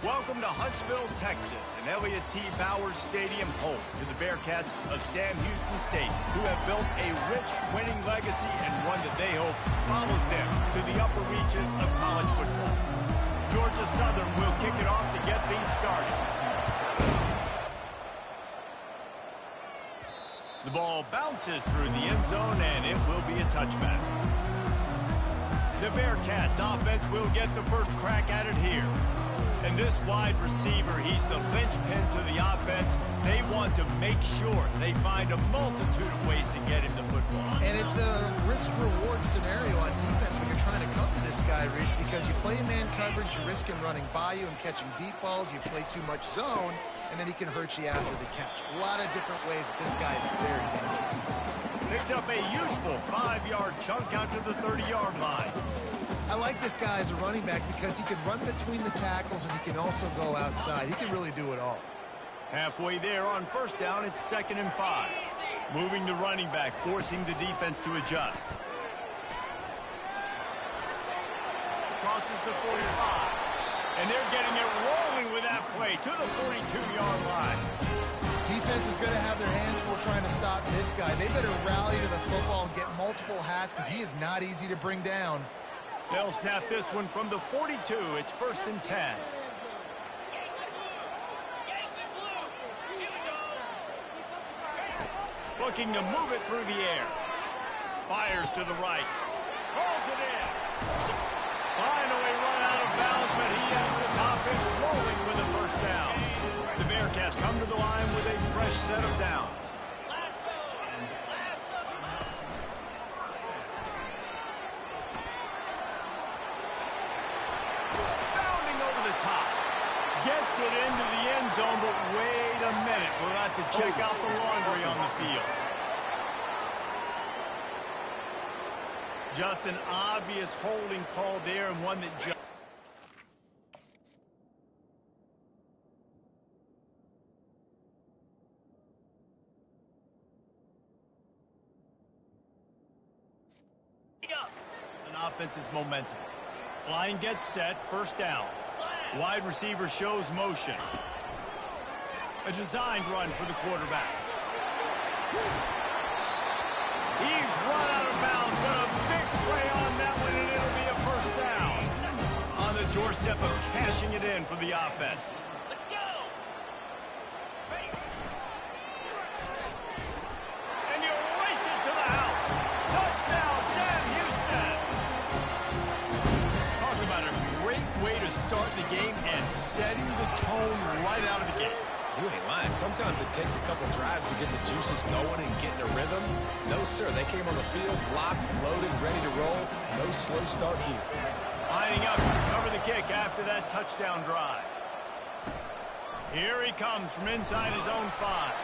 Welcome to Huntsville, Texas, and Elliott T. Bowers Stadium, home to the Bearcats of Sam Houston State, who have built a rich winning legacy and one that they hope follows them to the upper reaches of college football. Georgia Southern will kick it off to get things started. The ball bounces through the end zone, and it will be a touchback. The Bearcats offense will get the first crack at it here. And this wide receiver, he's the linchpin to the offense. They want to make sure they find a multitude of ways to get him the football. And it's a risk-reward scenario on defense when you're trying to cover this guy, Reese, because you play man coverage, you risk him running by you and catching deep balls. You play too much zone, and then he can hurt you after the catch. A lot of different ways that this guy is very dangerous. Picks up a useful 5-yard chunk out to the 30-yard line. I like this guy as a running back because he can run between the tackles and he can also go outside. He can really do it all. Halfway there on first down, it's 2nd and 5. Moving the running back, forcing the defense to adjust. Crosses the 45. And they're getting it rolling with that play to the 42-yard line. Defense is going to have their hands full trying to stop this guy. They better rally to the football and get multiple hats because he is not easy to bring down. They'll snap this one from the 42. It's 1st and 10. Looking to move it through the air. Fires to the right. Hauls it in. Finally run out of bounds, but he has this offense rolling with a first down. The Bearcats come to the line with a fresh set of downs. Gets it into the end zone, but wait a minute. We'll have to check out the laundry on the field. Just an obvious holding call there, and one that just... It's an offense's momentum. Line gets set, first down. Wide receiver shows motion. A designed run for the quarterback. He's run out of bounds, but a big play on that one, and it'll be a first down. On the doorstep of cashing it in for the offense. Let's go! And you race it to the house. Touchdown, Sam Houston! Talk about a great way to start the game and setting the tone right out of the gate. You ain't lying. Sometimes it takes a couple drives to get the juices going and get in a rhythm. No, sir. They came on the field, locked, loaded, ready to roll. No slow start here. Lining up to cover the kick after that touchdown drive. Here he comes from inside his own 5.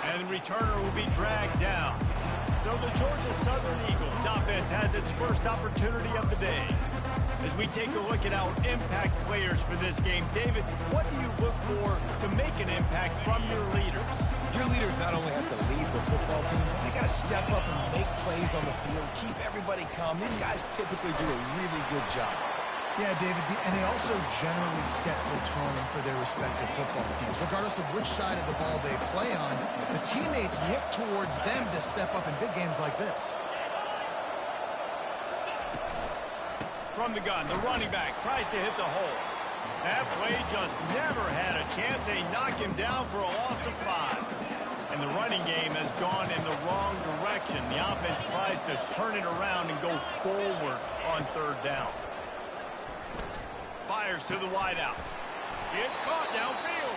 And the returner will be dragged down. So the Georgia Southern Eagles offense has its first opportunity of the day. As we take a look at our impact players for this game, David, what do you look for to make an impact from your leaders? Your leaders not only have to lead the football team, but they got to step up and make plays on the field, keep everybody calm. These guys typically do a really good job. Yeah, David, and they also generally set the tone for their respective football teams. Regardless of which side of the ball they play on, the teammates look towards them to step up in big games like this. From the gun, the running back tries to hit the hole. That play just never had a chance. They knock him down for a loss of 5. And the running game has gone in the wrong direction. The offense tries to turn it around and go forward on 3rd down. Fires to the wideout. It's caught downfield.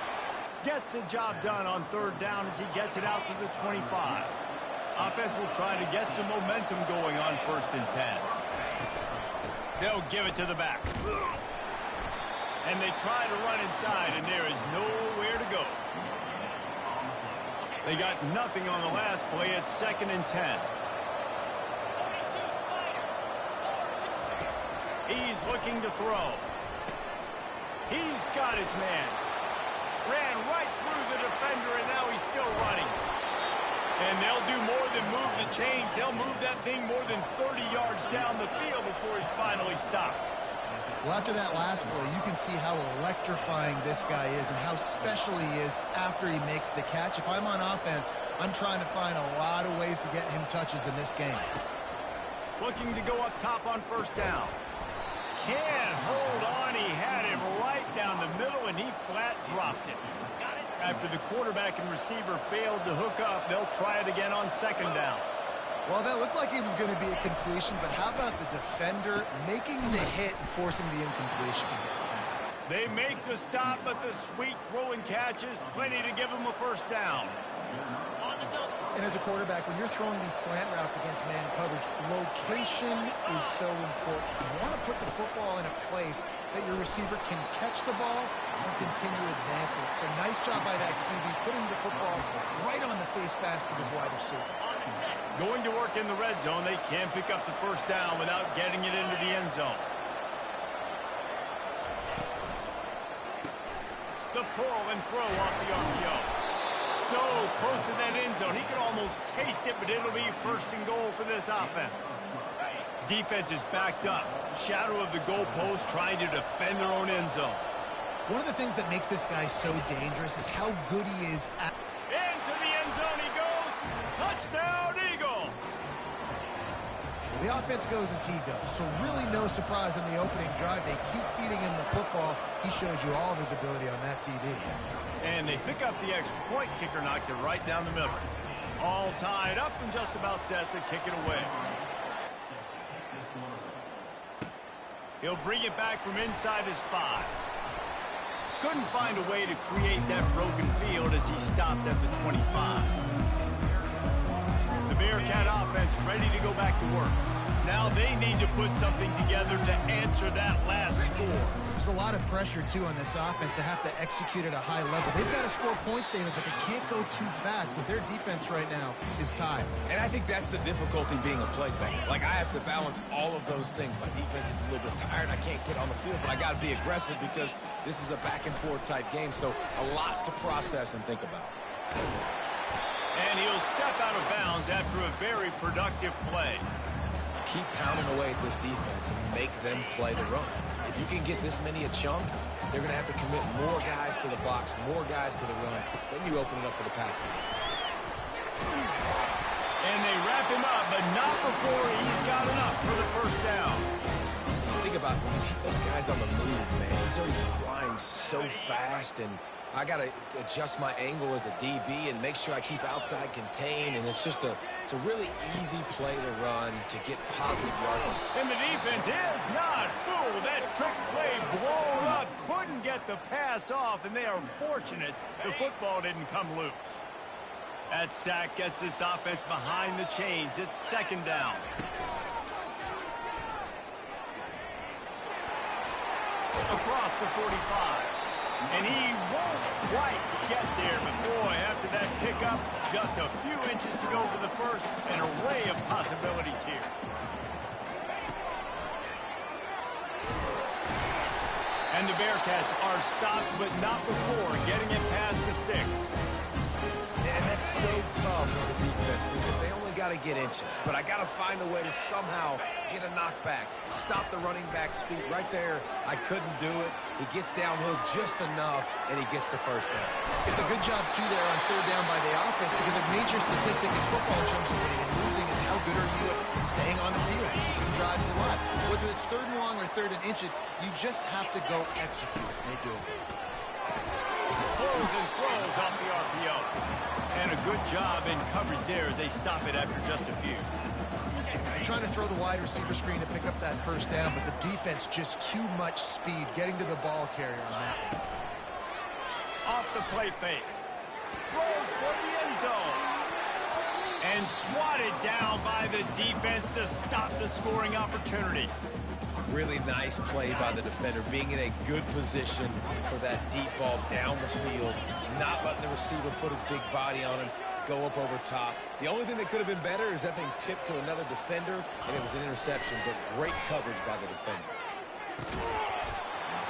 Gets the job done on 3rd down as he gets it out to the 25. Offense will try to get some momentum going on 1st and 10. They'll give it to the back. And they try to run inside, and there is nowhere to go. They got nothing on the last play. It's 2nd and 10. He's looking to throw. He's got his man. Ran right through the defender, and now he's still running. And they'll do more than move the chains. They'll move that thing more than 30 yards down the field before he's finally stopped. Well, after that last play, you can see how electrifying this guy is and how special he is after he makes the catch. If I'm on offense, I'm trying to find a lot of ways to get him touches in this game. Looking to go up top on first down. Can't hold on. He had him right down the middle, and he flat dropped it. After the quarterback and receiver failed to hook up, they'll try it again on second down. Well, that looked like it was going to be a completion, but how about the defender making the hit and forcing the incompletion? They make the stop, but the sweet rolling catch is plenty to give them a first down. And as a quarterback, when you're throwing these slant routes against man coverage, location is so important. You want to put the football in a place that your receiver can catch the ball and continue advancing. So nice job by that QB, putting the football right on the face mask of his wide receiver. Going to work in the red zone, they can pick up the first down without getting it into the end zone. The pull and throw off the RPO. So close to that end zone. He could almost taste it, but it'll be first and goal for this offense. Defense is backed up. Shadow of the goalpost trying to defend their own end zone. One of the things that makes this guy so dangerous is how good he is at... Into the end zone he goes. Touchdown, Eagles. The offense goes as he goes, so really no surprise on the opening drive. They keep feeding him the football. He showed you all of his ability on that TD. And they pick up the extra point. Kicker knocked it right down the middle. All tied up and just about set to kick it away. He'll bring it back from inside his 5. Couldn't find a way to create that broken field as he stopped at the 25. The Bearcat offense ready to go back to work. Now they need to put something together to answer that last score. There's a lot of pressure, too, on this offense to have to execute at a high level. They've got to score points, David, but they can't go too fast because their defense right now is tied. And I think that's the difficulty being a play caller. Like, I have to balance all of those things. My defense is a little bit tired. I can't get on the field, but I got to be aggressive because this is a back-and-forth type game, so a lot to process and think about. And he'll step out of bounds after a very productive play. Keep pounding away at this defense and make them play the run. If you can get this many a chunk, they're going to have to commit more guys to the box, more guys to the run. Then you open it up for the passing game. And they wrap him up, but not before he's got enough for the first down. Think about when you hit those guys on the move, man. He's already flying so fast, and I got to adjust my angle as a DB and make sure I keep outside contained, and it's a really easy play to run to get positive yardage. And the defense is not fooled. That trick play blown up, couldn't get the pass off, and they are fortunate the football didn't come loose. That sack gets this offense behind the chains. It's second down. Across the 45. And he won't quite get there, but boy, after that pickup, just a few inches to go for the first, an array of possibilities here. And the Bearcats are stopped, but not before getting it past the sticks. And that's so tough as a defense because they only got to get inches. But I got to find a way to somehow get a knockback, stop the running back's feet right there. I couldn't do it. He gets downhill just enough, and he gets the first down. It's a good job, too, there on third down by the offense because a major statistic in football in terms of winning and losing is how good are you at staying on the field, keeping drives alive. Whether it's third and long or third and inches, you just have to go execute. They do it. Pulls and throws off the RPO. And a good job in coverage there as they stop it after just a few. Trying to throw the wide receiver screen to pick up that first down, but the defense just too much speed getting to the ball carrier on that one. Off the play fake. Throws for the end zone. And swatted down by the defense to stop the scoring opportunity. Really nice play by the defender, being in a good position for that deep ball down the field, not letting the receiver put his big body on him, go up over top. The only thing that could have been better is that thing tipped to another defender, and it was an interception, but great coverage by the defender.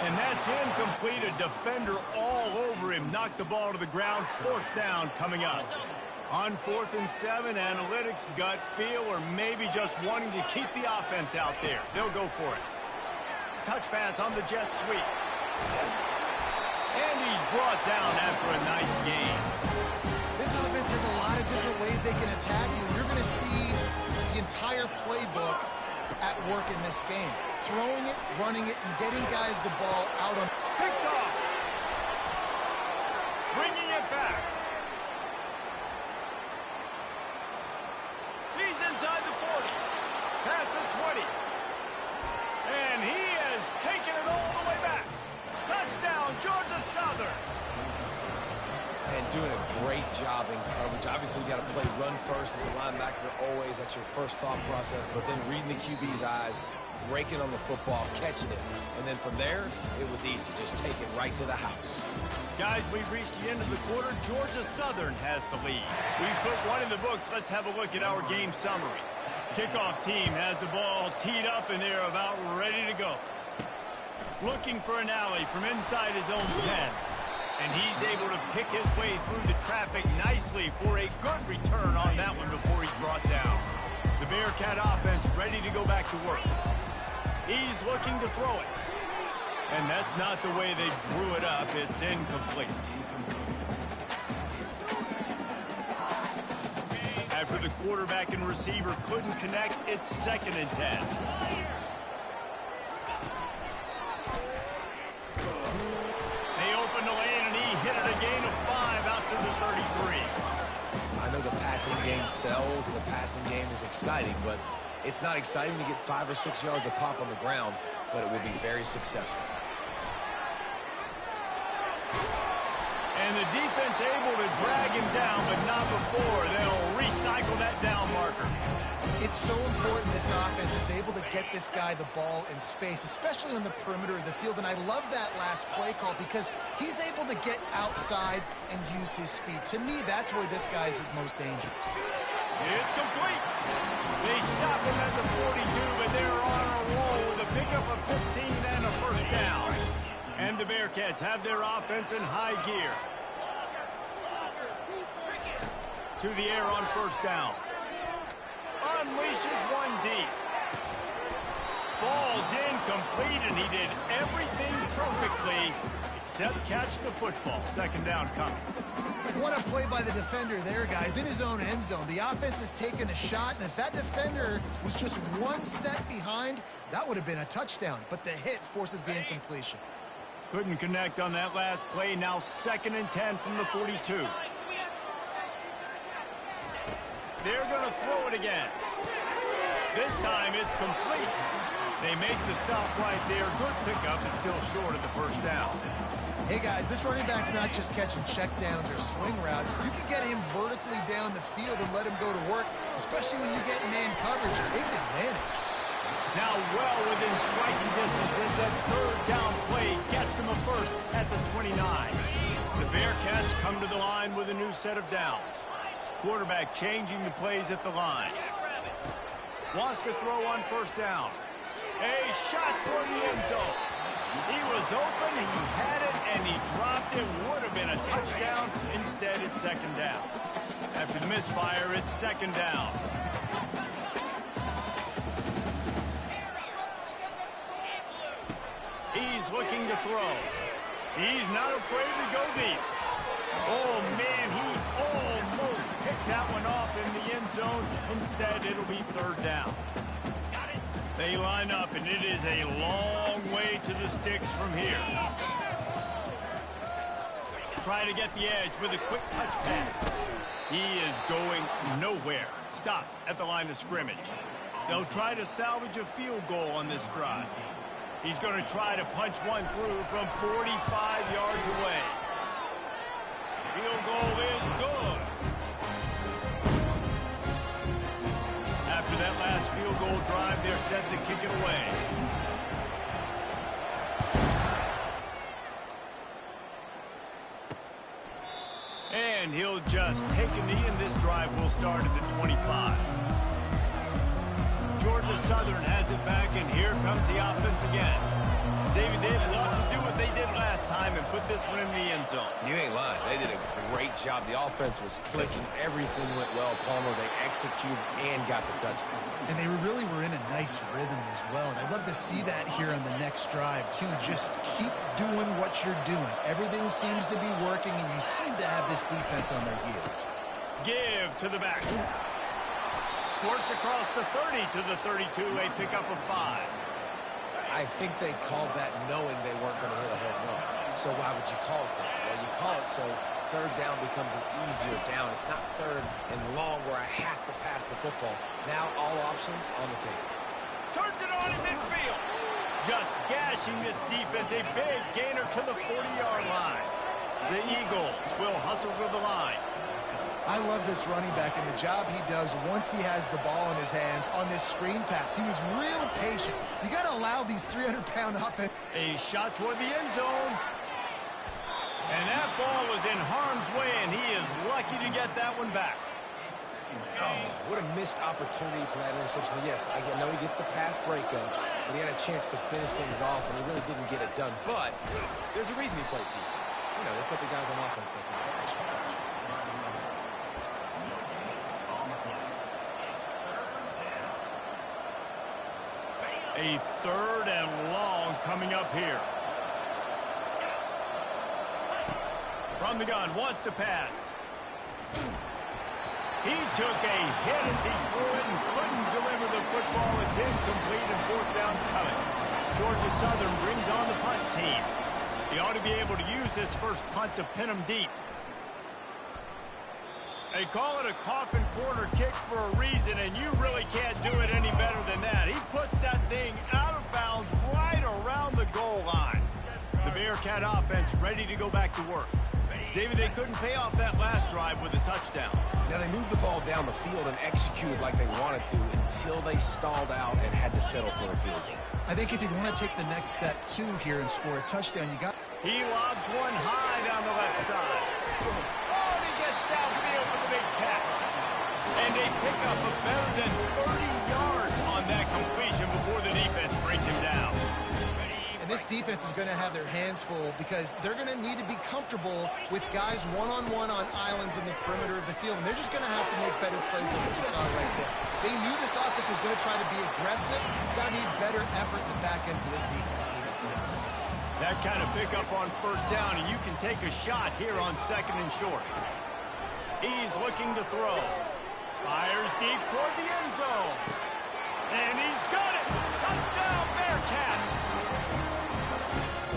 And that's incomplete. A defender all over him. Knocked the ball to the ground. Fourth down coming up. On 4th and 7, analytics, gut feel, or maybe just wanting to keep the offense out there. They'll go for it. touch pass on the jet sweep. And he's brought down after a nice gain. This offense has a lot of different ways they can attack you. You're going to see the entire playbook at work in this game. Throwing it, running it, and getting guys the ball out on. Picked off. Bringing it back. He's inside the 40. Past the 20. And he has taken it all the way back. Touchdown, Georgia Southern. And doing a great job in coverage. Obviously, you got to play run first as a linebacker always. That's your first thought process. But then reading the QB's eyes, breaking on the football, catching it. And then from there, it was easy. Just take it right to the house. Guys, we've reached the end of the quarter. Georgia Southern has the lead. We've put one in the books. Let's have a look at our game summary. Kickoff team has the ball teed up, and they're about ready to go. Looking for an alley from inside his own 10. And he's able to pick his way through the traffic nicely for a good return on that one before he's brought down. The Bearcat offense ready to go back to work. He's looking to throw it. And that's not the way they drew it up. It's incomplete. After the quarterback and receiver couldn't connect, it's 2nd and 10. They opened the lane, and he hit it a gain of 5 out to the 33. I know the passing game sells and the passing game is exciting, but it's not exciting to get 5 or 6 yards a pop on the ground, but it will be very successful. And the defense able to drag him down, but not before. They'll recycle that down marker. It's so important this offense is able to get this guy the ball in space, especially on the perimeter of the field. And I love that last play call because he's able to get outside and use his speed. To me, that's where this guy is his most dangerous. It's complete. They stop him at the 42, but they're on a roll with a pickup of 15 and a first down. And the Bearcats have their offense in high gear. To the air on first down. Unleashes one deep. Falls incomplete, and he did everything perfectly except catch the football. 2nd down coming. What a play by the defender there, guys. In his own end zone. The offense has taken a shot, and if that defender was just one step behind, that would have been a touchdown. But the hit forces the incompletion. Couldn't connect on that last play. Now 2nd and 10 from the 42. They're going to throw it again. This time it's complete. They make the stop right there. Good pickup, and still short of the first down. Hey, guys, this running back's not just catching checkdowns or swing routes. You can get him vertically down the field and let him go to work, especially when you get man coverage. Take advantage. Now well within striking distance as that 3rd down play gets him a first at the 29. The Bearcats come to the line with a new set of downs. Quarterback changing the plays at the line. Wants to throw on first down. A shot toward the end zone. He was open, he had it, and he dropped it. Would have been a touchdown. Instead, it's 2nd down. After the misfire, it's 2nd down. He's looking to throw. He's not afraid to go deep. Oh, man, he almost picked that one off in the end zone. Instead, it'll be 3rd down. They line up, and it is a long way to the sticks from here. Trying to get the edge with a quick touch pass. He is going nowhere. Stop at the line of scrimmage. They'll try to salvage a field goal on this drive. He's going to try to punch one through from 45 yards away. Field goal is good. After that last field goal drive, they're set to kick it away. And he'll just take a knee, and this drive will start at the 25. Georgia Southern has it back, and here comes the offense again. David, they'd love to do it they did last time and put this one in the end zone. You ain't lying. They did a great job. The offense was clicking. Everything went well. Palmer, they executed and got the touchdown. And they really were in a nice rhythm as well. And I'd love to see that here on the next drive, too. Just keep doing what you're doing. Everything seems to be working, and you seem to have this defense on their heels. Give to the back. Squirts across the 30 to the 32, a pickup of 5. I think they called that knowing they weren't going to hit a home run. So why would you call it that? Well, you call it so third down becomes an easier down. It's not third and long where I have to pass the football. Now all options on the table. Turns it on in midfield. Just gashing this defense. A big gainer to the 40-yard line. The Eagles will hustle to the line. I love this running back and the job he does once he has the ball in his hands on this screen pass. He was real patient. You got to allow these 300-pound offense. A shot toward the end zone. And that ball was in harm's way, and he is lucky to get that one back. Oh, what a missed opportunity for that interception. Yes, I know he gets the pass breakup, but he had a chance to finish things off, and he really didn't get it done. But there's a reason he plays defense. You know, they put the guys on offense that can actually catch. A third and long coming up here. From the gun, wants to pass. He took a hit as he threw it and couldn't deliver the football. It's incomplete and fourth down's coming. Georgia Southern brings on the punt team. He ought to be able to use this first punt to pin him deep. They call it a coffin corner kick for a reason, and you really can't do it any better than that. He puts that thing out of bounds right around the goal line. The Bearcat offense ready to go back to work. David, they couldn't pay off that last drive with a touchdown. Now, they moved the ball down the field and executed like they wanted to until they stalled out and had to settle for a field goal. I think if you want to take the next step, too, here and score a touchdown, you got... He lobs one high down the left side. Oh, and he gets downfield for the big catch. And they pick up a better than 30 yards on that completion before the defense brings him down. And this defense is going to have their hands full because they're going to need to be comfortable with guys one-on-one on islands in the perimeter of the field. And they're just going to have to make better plays than what we saw right there. They knew this offense was going to try to be aggressive. Got to need better effort in the back end for this defense. That kind of pickup on first down, and you can take a shot here on second and short. He's looking to throw. Fires deep toward the end zone. And he's got it. Touchdown, Bearcats.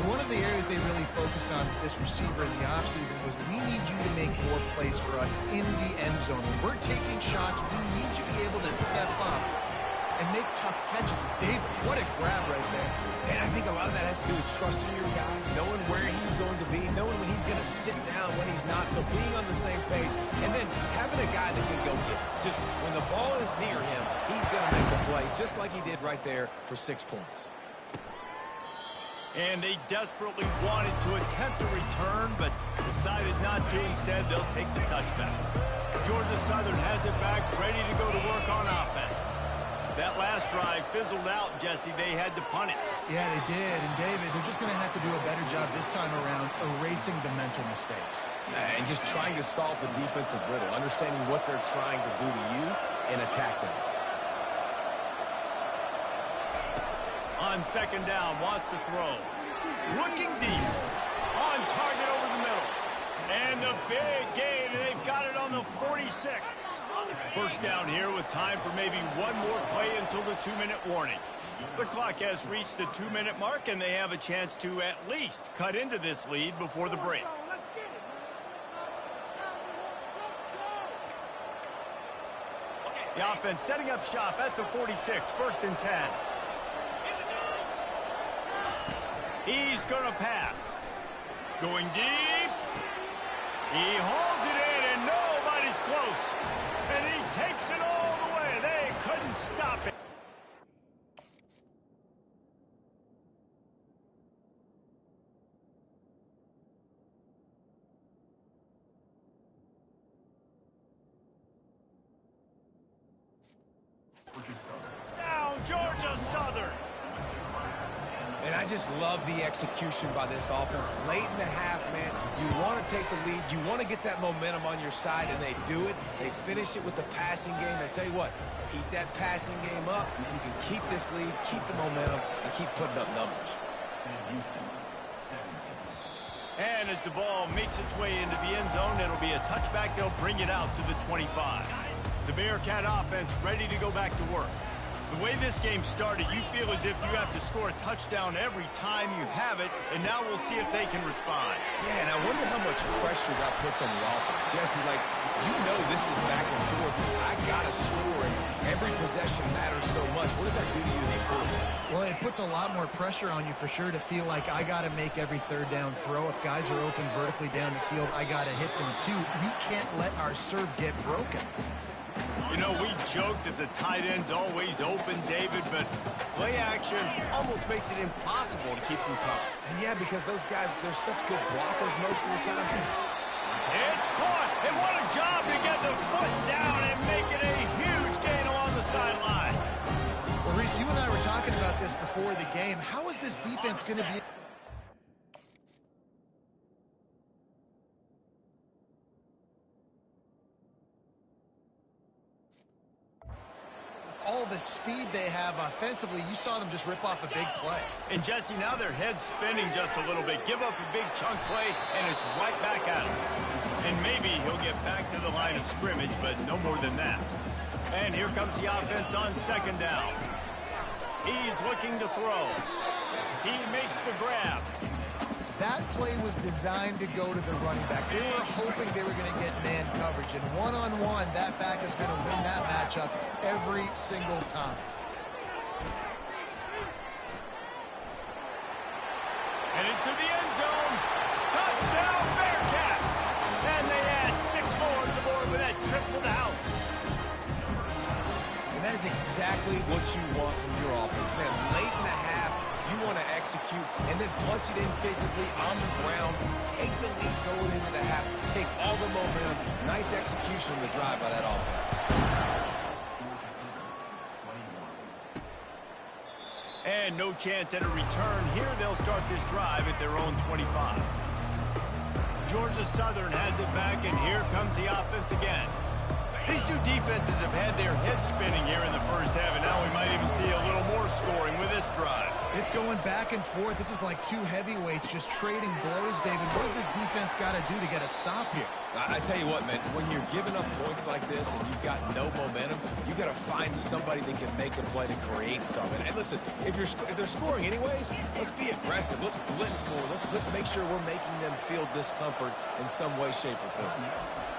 One of the areas they really focused on with this receiver in the offseason was we need you to make more plays for us in the end zone. When we're taking shots, we need you to be able to step up and make tough catches. David, what a grab right there. And I think a lot of that has to do with trusting your guy, knowing where he's going to be, knowing when he's going to sit down, when he's not, so being on the same page, and then having a guy that can go get it. Just when the ball is near him, he's going to make the play, just like he did right there for 6 points. And they desperately wanted to attempt a return, but decided not to. Instead, they'll take the touchback. Georgia Southern has it back, ready to go to work on offense. That last drive fizzled out, Jesse. They had to punt it. Yeah, they did. And, David, they're just going to have to do a better job this time around erasing the mental mistakes. And just trying to solve the defensive riddle, understanding what they're trying to do to you and attack them. On second down, wants to throw. Looking deep. On target over the middle. And the big gain, and they've got it on the 46. First down here with time for maybe one more play until the 2-minute warning. The clock has reached the 2-minute mark, and they have a chance to at least cut into this lead before the break. The offense setting up shop at the 46, first and 10. He's going to pass. Going deep. He holds it in, and nobody's close. And he takes it all the way. They couldn't stop it. Down, Georgia Southern. And I just love the execution by this offense. Late in the half, man, you want to take the lead. You want to get that momentum on your side, and they do it. They finish it with the passing game. And I tell you what, keep that passing game up. You can keep this lead, keep the momentum, and keep putting up numbers. And as the ball makes its way into the end zone, it'll be a touchback. They'll bring it out to the 25. The Bearcat offense ready to go back to work. The way this game started, you feel as if you have to score a touchdown every time you have it, and now we'll see if they can respond. Yeah, and I wonder how much pressure that puts on the offense. Jesse, like, you know this is back and forth. I got to score, and every possession matters so much. What does that do to you as a quarterback? Well, it puts a lot more pressure on you for sure to feel like I got to make every third down throw. If guys are open vertically down the field, I got to hit them too. We can't let our serve get broken. You know, we joke that the tight end's always open, David, but play action almost makes it impossible to keep them covered. And yeah, because those guys, they're such good blockers most of the time. It's caught, and what a job to get the foot down and make it a huge gain along the sideline. Well, Reese, you and I were talking about this before the game. How is this defense going to be? All the speed they have offensively, you saw them just rip off a big play. And Jesse, now their head's spinning just a little bit. Give up a big chunk play, and it's right back at him. And maybe he'll get back to the line of scrimmage, but no more than that. And here comes the offense on second down. He's looking to throw. He makes the grab. That play was designed to go to the running back. They were hoping they were going to get man coverage. And one-on-one, that back is going to win that matchup every single time. And into the end zone. Touchdown, Bearcats! And they add 6 more to the board with that trip to the house. And that is exactly what you want from your offense, man. Late in the half, you want to execute and then punch it in physically on the ground. Take the lead going into the half. Take all the momentum. Nice execution on the drive by that offense. And no chance at a return. Here they'll start this drive at their own 25. Georgia Southern has it back, and here comes the offense again. These two defenses have had their heads spinning here in the first half, and now we might even see a little more scoring with this drive. It's going back and forth. This is like two heavyweights just trading blows, David. What does this defense got to do to get a stop here? I tell you what, man, when you're giving up points like this and you've got no momentum, you got to find somebody that can make a play to create something. And listen, if they're scoring anyways, let's be aggressive. Let's blitz more. Let's make sure we're making them feel discomfort in some way, shape, or form.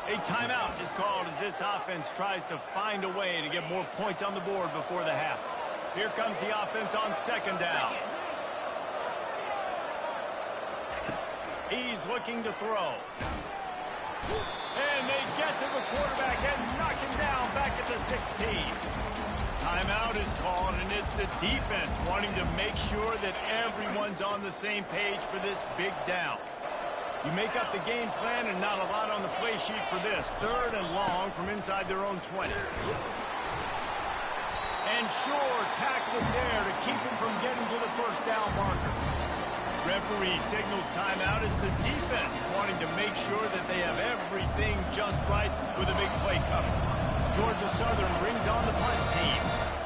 A timeout is called as this offense tries to find a way to get more points on the board before the half. Here comes the offense on second down. He's looking to throw. And they get to the quarterback and knock him down back at the 16. Timeout is called, and it's the defense wanting to make sure that everyone's on the same page for this big down. You make up the game plan and not a lot on the play sheet for this. Third and long from inside their own 20. And Shore tackling there to keep him from getting to the first down marker. Referee signals timeout as the defense wanting to make sure that they have everything just right with a big play coming. Georgia Southern brings on the punt team.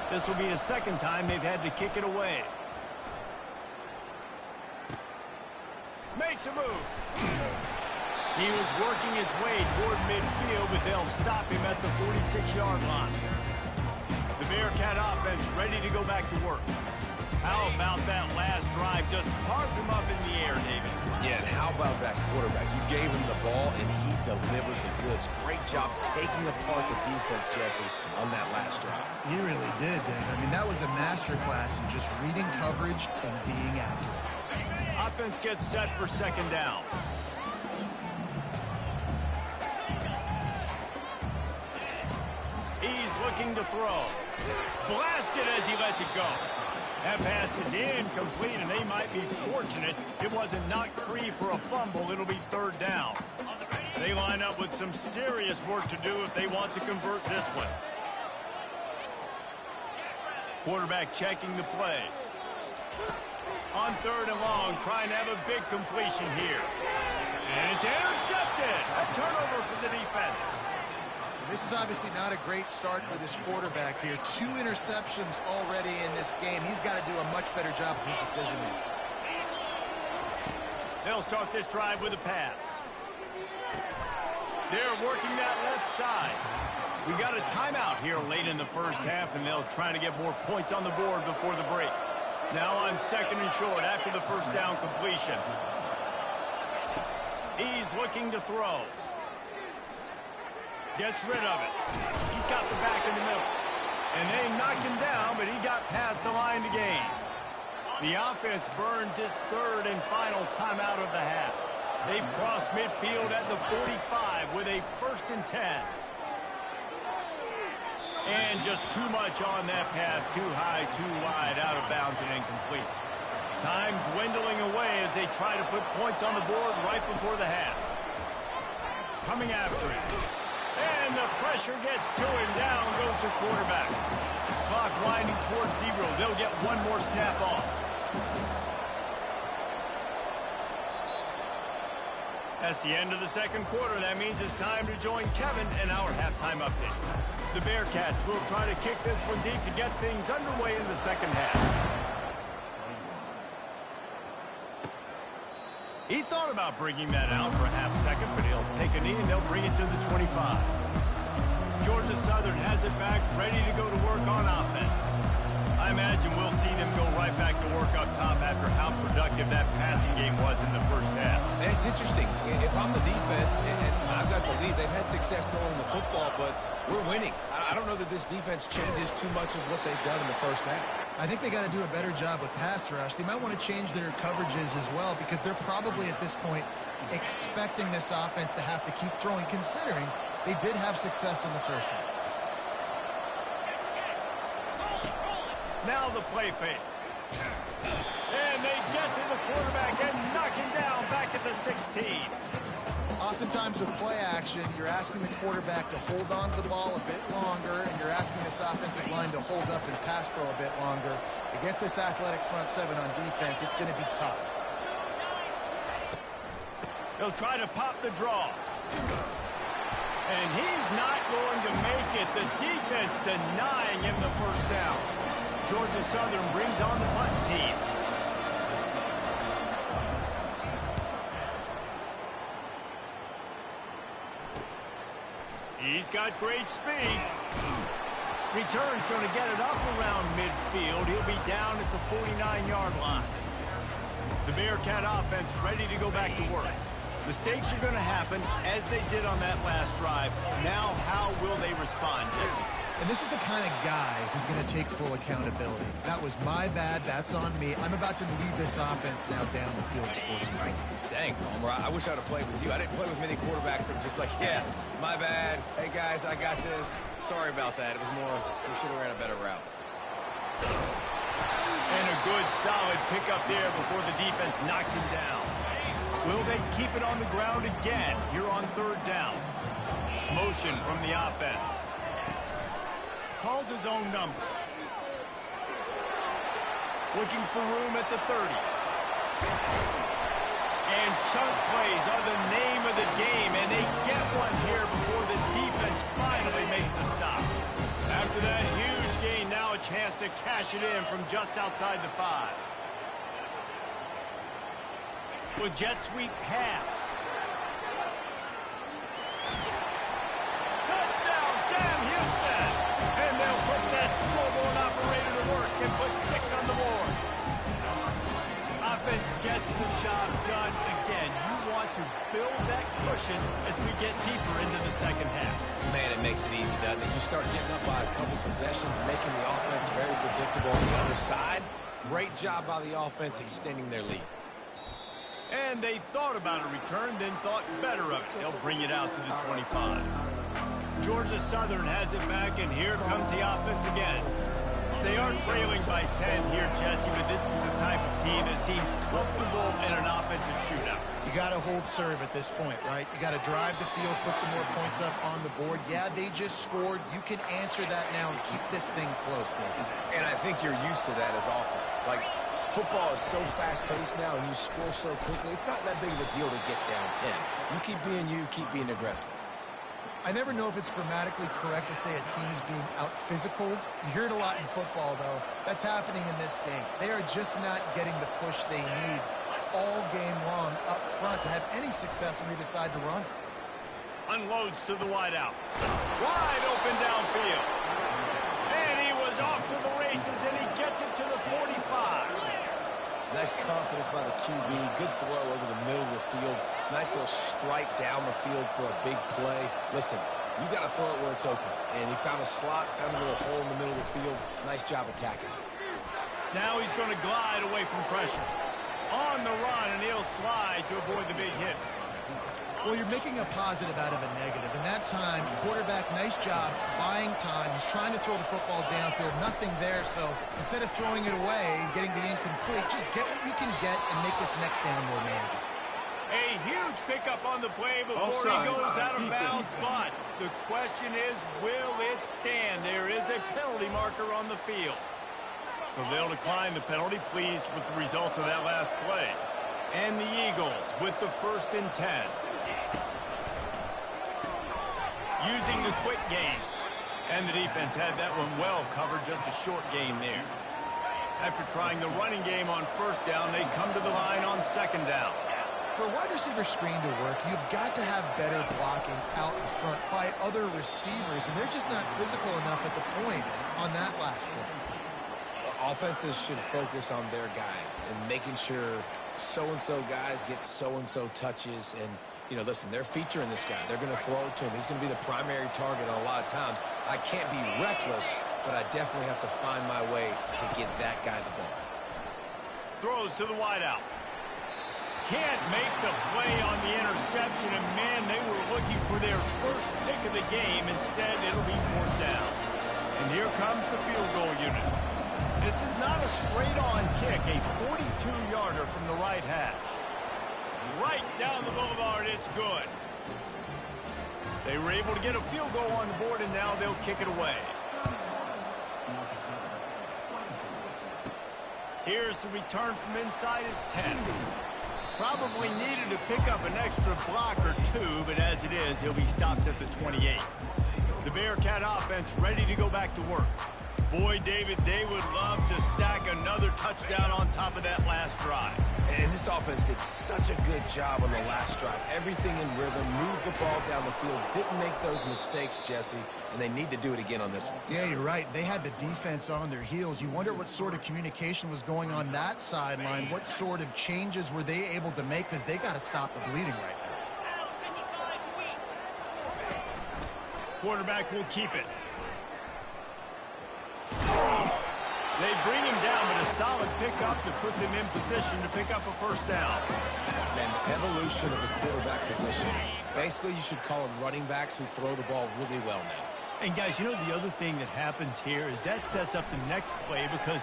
This will be the second time they've had to kick it away. Makes a move. He was working his way toward midfield, but they'll stop him at the 46-yard line. The Bearcat offense ready to go back to work. How about that last drive? Just carved him up in the air, David. Yeah, and how about that quarterback? You gave him the ball, and he delivered the goods. Great job taking apart the defense, Jesse, on that last drive. He really did, Dave. I mean, that was a masterclass in just reading coverage and being accurate. Offense gets set for second down. He's looking to throw. Blasted as he lets it go. That pass is incomplete, and they might be fortunate it wasn't knocked free for a fumble. It'll be third down. They line up with some serious work to do if they want to convert this one. Quarterback checking the play. On 3rd and long, trying to have a big completion here. And it's intercepted. A turnover for the defense. This is obviously not a great start for this quarterback here. 2 interceptions already in this game. He's got to do a much better job with his decision-making. They'll start this drive with a pass. They're working that left side. We got a timeout here late in the first half, and they'll try to get more points on the board before the break. Now on 2nd and short after the first down completion. He's looking to throw. Gets rid of it. He's got the back in the middle. And they knock him down, but he got past the line to gain. The offense burns its 3rd and final timeout of the half. They've crossed midfield at the 45 with a 1st and 10. And just too much on that pass. Too high, too wide, out of bounds and incomplete. Time dwindling away as they try to put points on the board right before the half. Coming after him. And the pressure gets to him. Down goes the quarterback. Clock winding towards 0. They'll get one more snap off. That's the end of the 2nd quarter. That means it's time to join Kevin in our halftime update. The Bearcats will try to kick this one deep to get things underway in the 2nd half. He thought about bringing that out for a half second, but he'll take a knee and they'll bring it to the 25. Georgia Southern has it back, ready to go to work on offense. I imagine we'll see them go right back to work up top after how productive that passing game was in the first half. And it's interesting. If I'm the defense and I've got the lead, they've had success throwing the football, but we're winning. I don't know that this defense changes too much of what they've done in the first half. I think they got to do a better job with pass rush. They might want to change their coverages as well because they're probably at this point expecting this offense to have to keep throwing, considering they did have success in the first half. Now the play fake. And they get to the quarterback and knock him down back at the 16. Oftentimes with play action, you're asking the quarterback to hold on to the ball a bit longer, and you're asking this offensive line to hold up and pass pro a bit longer. Against this athletic front 7 on defense, it's going to be tough. He'll try to pop the draw. And he's not going to make it. The defense denying him the first down. Georgia Southern brings on the punt team. He's got great speed. Return's going to get it up around midfield. He'll be down at the 49-yard line. The Bearcat offense ready to go back to work. Mistakes are going to happen as they did on that last drive. Now, how will they respond, Jesse? And this is the kind of guy who's going to take full accountability. That was my bad. That's on me. I'm about to lead this offense now down the field to score some points. Dang, Palmer, I wish I'd have played with you. I didn't play with many quarterbacks that were just like, yeah, my bad. Hey, guys, I got this. Sorry about that. It was more, we should have ran a better route. And a good, solid pickup there before the defense knocks him down. Will they keep it on the ground again here on 3rd down? Motion from the offense. Calls his own number. Looking for room at the 30. And chunk plays are the name of the game, and they get one here before the defense finally makes a stop. After that huge gain, now a chance to cash it in from just outside the 5. With jet sweep pass. Touchdown, Sam Houston! And they'll put that scoreboard operator to work and put 6 on the board. Offense gets the job done again. You want to build that cushion as we get deeper into the 2nd half. Man, it makes it easy, doesn't it? You start getting up by a couple possessions, making the offense very predictable on the other side. Great job by the offense extending their lead. And they thought about a return, then thought better of it. They'll bring it out to the 25. Georgia Southern has it back, and here comes the offense again. They are trailing by 10 here, Jesse, but this is the type of team that seems comfortable in an offensive shootout. You got to hold serve at this point, right? You got to drive the field, put some more points up on the board. Yeah, they just scored. You can answer that now and keep this thing close, though. And I think you're used to that as offense. Like, Football is so fast-paced now, and you score so quickly, it's not that big of a deal to get down 10. You keep being you, keep being aggressive. I never know if it's grammatically correct to say a team is being out-physicaled. You hear it a lot in football, though. That's happening in this game. They are just not getting the push they need all game long up front to have any success when they decide to run. Unloads to the wideout. Wide open downfield. And he was off to the races, and he gets it to the 45. Nice confidence by the QB. Good throw over the middle of the field. Nice little stripe down the field for a big play. Listen, you got to throw it where it's open. And he found a slot, found a little hole in the middle of the field. Nice job attacking it. Now he's going to glide away from pressure. On the run, and he'll slide to avoid the big hit. Well, you're making a positive out of a negative. In that time, quarterback, nice job, buying time. He's trying to throw the football downfield. Nothing there, so instead of throwing it away and getting the incomplete, just get what you can get and make this next down more manageable. A huge pickup on the play before he goes out of bounds, but the question is, will it stand? There is a penalty marker on the field. So they'll decline the penalty, pleased with the results of that last play. And the Eagles with the 1st and 10. Using the quick game. And the defense had that one well covered, just a short game there. After trying the running game on 1st down, they come to the line on 2nd down. For a wide receiver screen to work, you've got to have better blocking out in front by other receivers, and they're just not physical enough at the point on that last play. Offenses should focus on their guys and making sure so-and-so guys get so-and-so touches. And, you know, listen, they're featuring this guy. They're going to throw it to him. He's going to be the primary target on a lot of times. I can't be reckless, but I definitely have to find my way to get that guy the ball. Throws to the wideout. Can't make the play on the interception, and man, they were looking for their first pick of the game. Instead, it'll be 4th down. And here comes the field goal unit. This is not a straight-on kick, a 42-yarder from the right hash. Right down the boulevard, it's good. They were able to get a field goal on the board, and now they'll kick it away. Here's the return from inside his 10. Probably needed to pick up an extra block or two, but as it is, he'll be stopped at the 28. The Bearcat offense ready to go back to work. Boy, David, they would love to stack another touchdown on top of that last drive. And this offense did such a good job on the last drive. Everything in rhythm, moved the ball down the field, didn't make those mistakes, Jesse, and they need to do it again on this one. Yeah, you're right. They had the defense on their heels. You wonder what sort of communication was going on that sideline. What sort of changes were they able to make, because they got to stop the bleeding right now. Quarterback will keep it. They bring him down, but a solid pickup to put them in position to pick up a 1st down. And the evolution of the quarterback position. Basically, you should call them running backs who throw the ball really well now. And guys, you know the other thing that happens here is that sets up the next play, because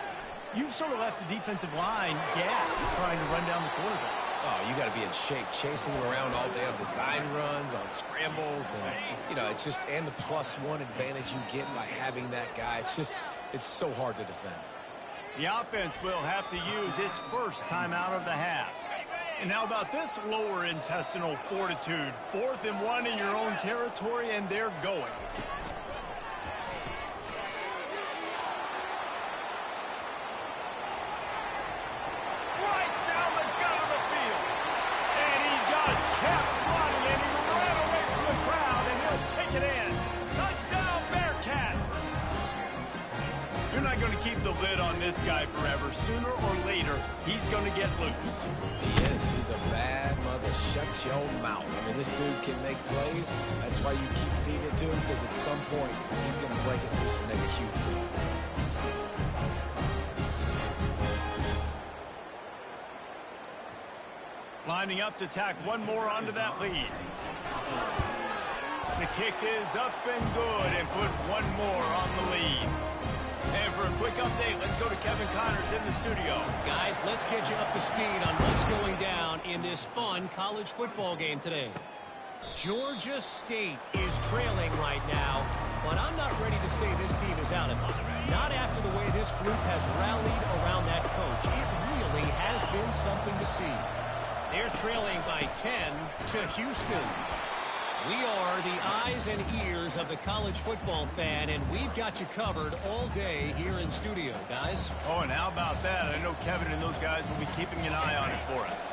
you've sort of left the defensive line gassed trying to run down the quarterback. Oh, you got to be in shape, chasing him around all day on design runs, on scrambles, and, you know, it's just, and the +1 advantage you get by having that guy. It's just, it's so hard to defend. The offense will have to use its first timeout of the half. And how about this lower intestinal fortitude? 4th and 1 in your own territory, and they're going. Right down the gut of the field. And he just kept running, and he ran away from the crowd, and he'll take it in. Touchdown, Bearcats! You're not going to keep the lid on this guy forever. Sooner or later, he's going to get loose. He is. He's a bad mother. Shut your mouth. I mean, this dude can make plays. That's why you keep feeding it to him, because at some point, he's going to break it loose and make a huge play. Lining up to tack one more onto that lead. The kick is up and good, and put one more on the lead. And for a quick update, let's go to Kevin Connors in the studio. Guys, let's get you up to speed on what's going down in this fun college football game today. Georgia State is trailing right now, but I'm not ready to say this team is out of it. Not after the way this group has rallied around that coach. It really lately has been something to see. They're trailing by 10 to Houston. We are the eyes and ears of the college football fan, and we've got you covered all day here in studio, guys. Oh, and how about that? I know Kevin and those guys will be keeping an eye on it for us.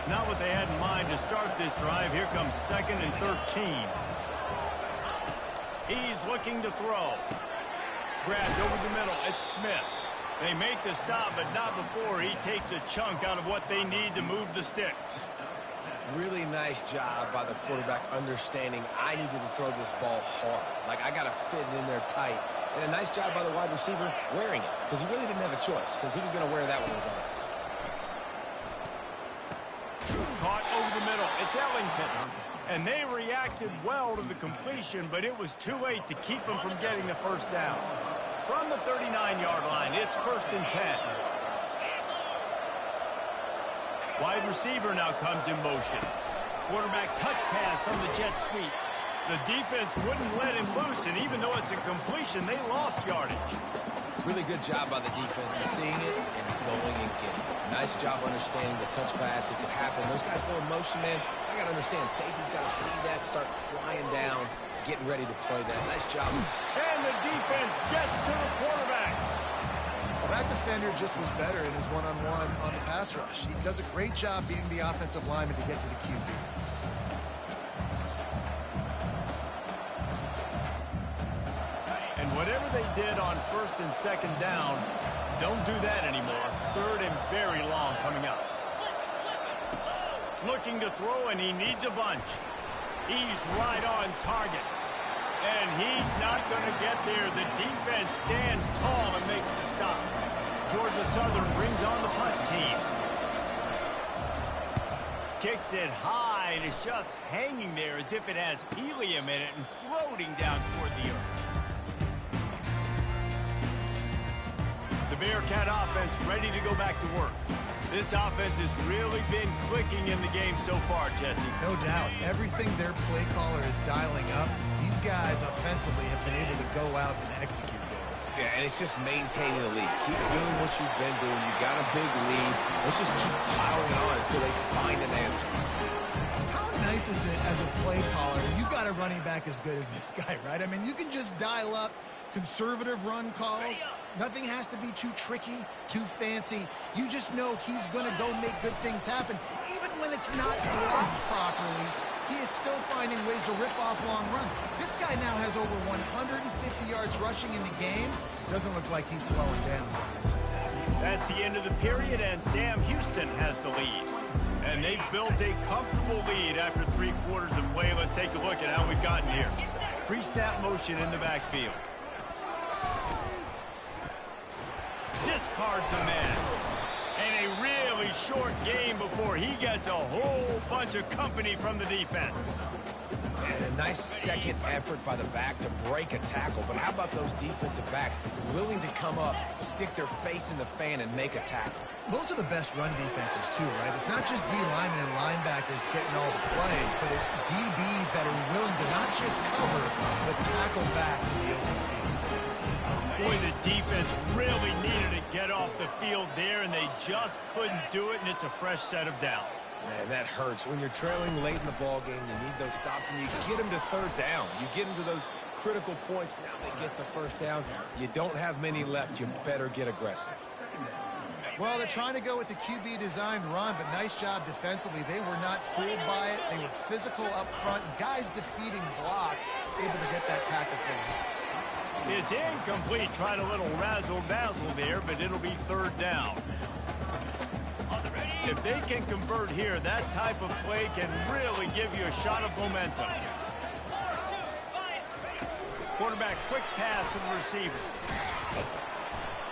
Not what they had in mind to start this drive. Here comes 2nd and 13. He's looking to throw. Grabbed over the middle. It's Smith. They make the stop, but not before he takes a chunk out of what they need to move the sticks. Really nice job by the quarterback understanding I needed to throw this ball hard. Like, I got to fit it in there tight. And a nice job by the wide receiver wearing it, because he really didn't have a choice, because he was going to wear that one regardless. Caught over the middle. It's Ellington. And they reacted well to the completion, but it was too late to keep them from getting the first down. From the 39-yard line, it's 1st and 10. Wide receiver now comes in motion. Quarterback touch pass on the jet sweep. The defense wouldn't let him loose, and even though it's a completion, they lost yardage. Really good job by the defense, seeing it and going and getting it. Nice job understanding the touch pass. It could happen. Those guys go in motion, man. I got to understand, safety's got to see that, start flying down, getting ready to play that. Nice job. And the defense gets to the quarterback. Well, that defender just was better in his one-on-one on the pass rush. He does a great job beating the offensive lineman to get to the QB. And whatever they did on 1st and 2nd down, don't do that anymore. 3rd and very long coming up. Looking to throw, and he needs a bunch. He's right on target. And he's not going to get there. The defense stands tall and makes the stop. Georgia Southern brings on the punt team. Kicks it high, and it's just hanging there as if it has helium in it and floating down toward the earth. The Bearcat offense ready to go back to work. This offense has really been clicking in the game so far, Jesse. No doubt. Everything their play caller is dialing up, these guys offensively have been able to go out and execute there. Yeah, and it's just maintaining the lead. Keep doing what you've been doing. You got a big lead. Let's just keep piling on until they find an answer. How nice is it as a play caller? You've got a running back as good as this guy, right? I mean, you can just dial up conservative run calls. Nothing has to be too tricky, too fancy. You just know he's going to go make good things happen. Even when it's not blocked properly, he is still finding ways to rip off long runs. This guy now has over 150 yards rushing in the game. Doesn't look like he's slowing down, guys. That's the end of the period, and Sam Houston has the lead. And they've built a comfortable lead after 3 quarters of play. Let's take a look at how we've gotten here. Pre-snap motion in the backfield. Discards a man. And a really short game before he gets a whole bunch of company from the defense. And a nice second effort by the back to break a tackle. But how about those defensive backs willing to come up, stick their face in the fan, and make a tackle? Those are the best run defenses, too, right? It's not just D linemen and linebackers getting all the plays, but it's DBs that are willing to not just cover, but tackle backs in the open field. Boy, the defense really needed to get off the field there, and they just couldn't do it, and it's a fresh set of downs. Man, that hurts. When you're trailing late in the ball game, you need those stops, and you get them to 3rd down. You get them to those critical points. Now they get the 1st down. You don't have many left. You better get aggressive. Well, they're trying to go with the QB-designed run, but nice job defensively. They were not fooled by it. They were physical up front. Guys defeating blocks, able to get that tackle for loss. It's incomplete. Tried a little razzle-dazzle there, but it'll be 3rd down. If they can convert here, that type of play can really give you a shot of momentum. Quarterback quick pass to the receiver.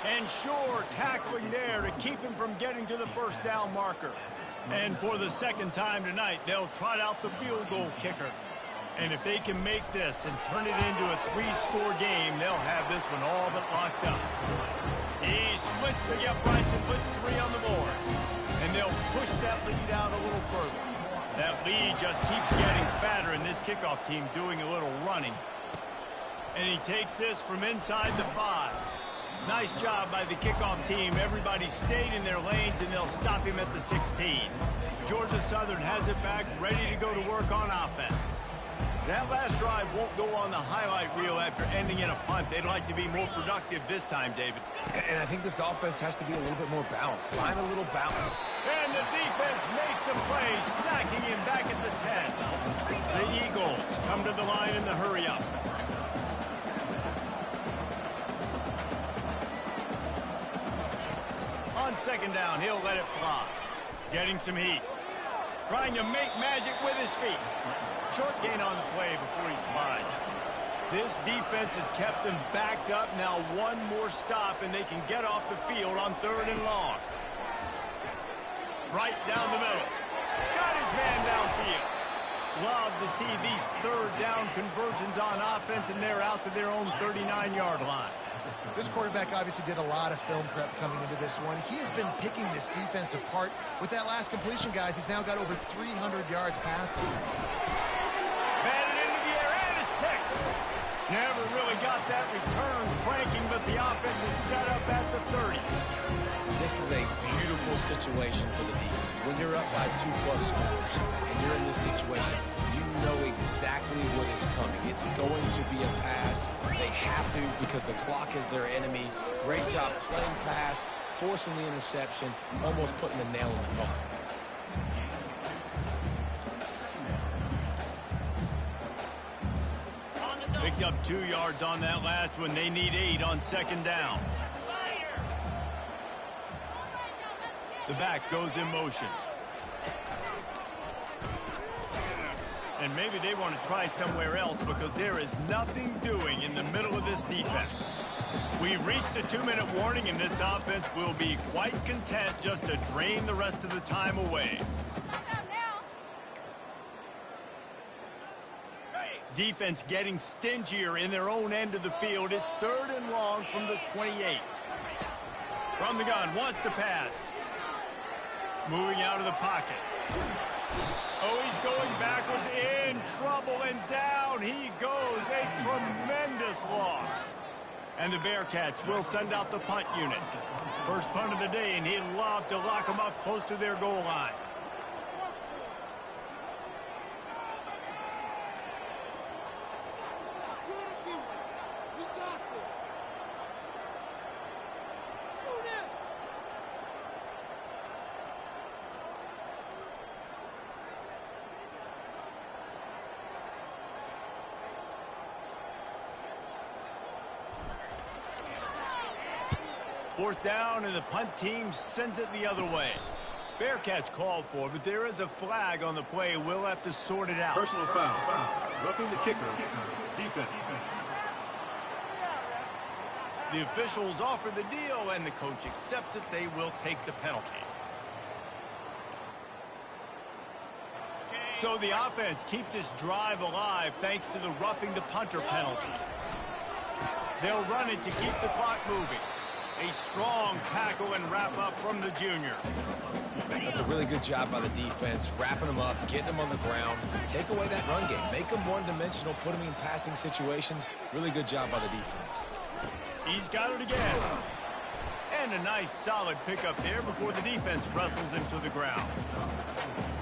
And Shore tackling there to keep him from getting to the 1st down marker. And for the 2nd time tonight, they'll trot out the field goal kicker. And if they can make this and turn it into a 3-score game, they'll have this one all but locked up. He splits the uprights and puts 3 on the board. And they'll push that lead out a little further. That lead just keeps getting fatter, and this kickoff team doing a little running. And he takes this from inside the 5. Nice job by the kickoff team. Everybody stayed in their lanes, and they'll stop him at the 16. Georgia Southern has it back, ready to go to work on offense. That last drive won't go on the highlight reel after ending in a punt. They'd like to be more productive this time, David. And I think this offense has to be a little bit more balanced. Line a little balance. And the defense makes some plays, sacking him back at the 10. The Eagles come to the line in the hurry-up. On second down, he'll let it fly. Getting some heat. Trying to make magic with his feet. Short gain on the play before he slides. This defense has kept them backed up. Now one more stop, and they can get off the field on 3rd and long. Right down the middle. Got his man downfield. Love to see these 3rd down conversions on offense, and they're out to their own 39-yard line. This quarterback obviously did a lot of film prep coming into this one. He has been picking this defense apart. With that last completion, guys, he's now got over 300 yards passing. Batted into the air, and it's picked. Never really got that return cranking, but the offense is set up at the 30. This is a beautiful situation for the defense. When you're up by 2+ scores and you're in this situation, you know exactly what is coming. It's going to be a pass. They have to because the clock is their enemy. Great job playing pass, forcing the interception, almost putting the nail in the coffin. Picked up 2 yards on that last one. They need 8 on second down. The back goes in motion. And maybe they want to try somewhere else because there is nothing doing in the middle of this defense. We've reached the 2-minute warning, and this offense will be quite content just to drain the rest of the time away. Defense getting stingier in their own end of the field. It's 3rd and long from the 28. From the gun, wants to pass. Moving out of the pocket. Oh, he's going backwards, in trouble, and down he goes. A tremendous loss. And the Bearcats will send out the punt unit. First punt of the day, and he'd love to lock them up close to their goal line. Fourth down, and the punt team sends it the other way. Bearcats called for, but there is a flag on the play. We'll have to sort it out. Personal foul. Roughing the kicker. Defense. The officials offer the deal, and the coach accepts it. They will take the penalty. So the offense keeps this drive alive thanks to the roughing the punter penalty. They'll run it to keep the clock moving. A strong tackle and wrap up from the junior. That's a really good job by the defense, wrapping them up, getting them on the ground, take away that run game, make them one-dimensional, put them in passing situations. Really good job by the defense. He's got it again. And a nice solid pickup there before the defense wrestles him to the ground.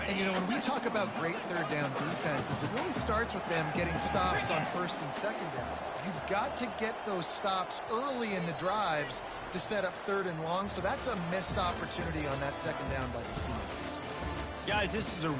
And, you know, when we talk about great 3rd down defenses, it really starts with them getting stops on 1st and 2nd down. You've got to get those stops early in the drives to set up 3rd and long, so that's a missed opportunity on that 2nd down by the team. Guys, this is a